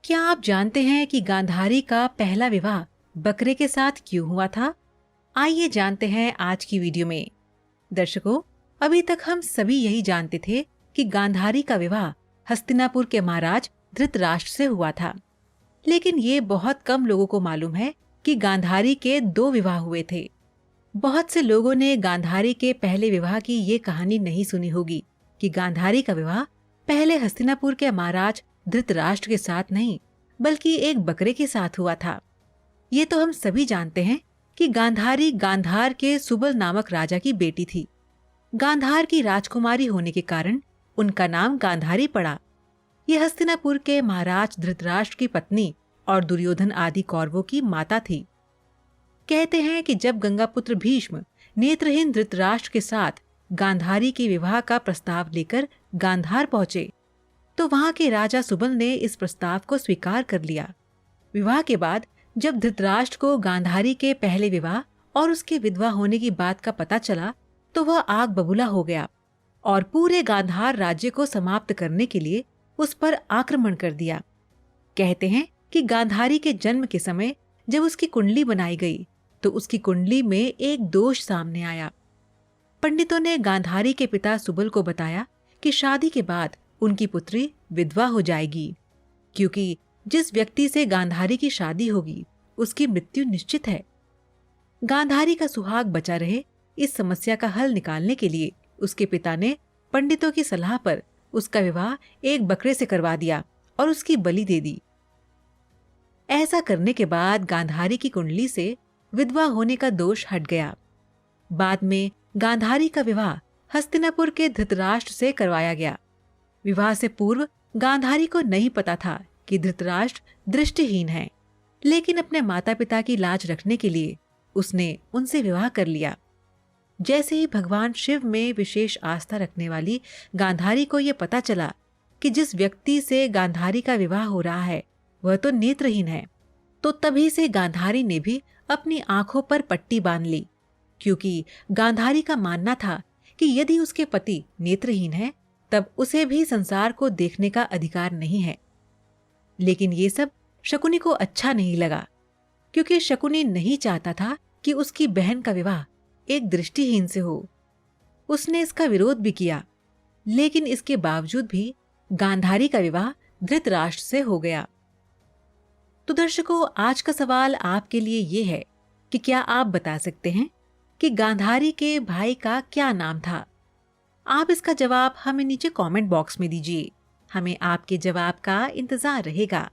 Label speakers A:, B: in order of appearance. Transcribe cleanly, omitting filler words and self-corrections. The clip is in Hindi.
A: क्या आप जानते हैं कि गांधारी का पहला विवाह बकरे के साथ क्यों हुआ था? आइए जानते हैं आज की वीडियो में। दर्शकों, अभी तक हम सभी यही जानते थे कि गांधारी का विवाह हस्तिनापुर के महाराज धृतराष्ट्र से हुआ था। लेकिन ये बहुत कम लोगों को मालूम है कि गांधारी के दो विवाह हुए थे। बहुत से लोगों ने गांधारी के पहले विवाह की ये कहानी नहीं सुनी होगी कि गांधारी का विवाह पहले हस्तिनापुर के महाराज धृतराष्ट्र के साथ नहीं, बल्कि एक बकरे के साथ हुआ था। ये तो हम सभी जानते हैं कि गांधारी गांधार के सुबल नामक राजा की बेटी थी। गांधार की राजकुमारी होने के कारण उनका नाम गांधारी पड़ा। ये हस्तिनापुर के महाराज धृतराष्ट्र की पत्नी और दुर्योधन आदि कौरवों की माता थी। कहते हैं कि जब गंगापुत्र भीष्म नेत्रहीन धृतराष्ट्र के साथ गांधारी के विवाह का प्रस्ताव लेकर गांधार पहुंचे, तो वहां के राजा सुबल ने इस प्रस्ताव को स्वीकार कर लिया। विवाह के बाद जब धृतराष्ट्र को गांधारी के पहले विवाह और उसके विधवा होने की बात का पता चला, तो वह आग बबूला हो गया और पूरे गांधार राज्य को समाप्त करने के लिए उस पर आक्रमण कर दिया। कहते हैं कि गांधारी के जन्म के समय जब उसकी कुंडली बनाई गई, तो उसकी कुंडली में एक दोष सामने आया। पंडितों ने गांधारी के पिता सुबल को बताया कि शादी के बाद उनकी पुत्री विधवा हो जाएगी, क्योंकि जिस व्यक्ति से गांधारी की शादी होगी उसकी मृत्यु निश्चित है। गांधारी का सुहाग बचा रहे, इस समस्या का हल निकालने के लिए उसके पिता ने पंडितों की सलाह पर उसका विवाह एक बकरे से करवा दिया और उसकी बलि दे दी। ऐसा करने के बाद गांधारी की कुंडली से विधवा होने का दोष हट गया। बाद में गांधारी का विवाह हस्तिनापुर के धृतराष्ट्र से करवाया गया। विवाह से पूर्व गांधारी को नहीं पता था कि धृतराष्ट्र दृष्टिहीन है, लेकिन अपने माता पिता की लाज रखने के लिए उसने उनसे विवाह कर लिया। जैसे ही भगवान शिव में विशेष आस्था रखने वाली गांधारी को यह पता चला कि जिस व्यक्ति से गांधारी का विवाह हो रहा है वह तो नेत्रहीन है, तो तभी से गांधारी ने भी अपनी आंखों पर पट्टी बांध ली, क्योंकि गांधारी का मानना था कि यदि उसके पति नेत्रहीन है तब उसे भी संसार को देखने का अधिकार नहीं है। लेकिन ये सब शकुनी को अच्छा नहीं लगा, क्योंकि शकुनी नहीं चाहता था कि उसकी बहन का विवाह एक दृष्टिहीन से हो। उसने इसका विरोध भी किया, लेकिन इसके बावजूद भी गांधारी का विवाह धृतराष्ट्र से हो गया। तो दर्शकों, आज का सवाल आपके लिए ये है कि क्या आप बता सकते हैं कि गांधारी के भाई का क्या नाम था? आप इसका जवाब हमें नीचे कमेंट बॉक्स में दीजिए। हमें आपके जवाब का इंतजार रहेगा।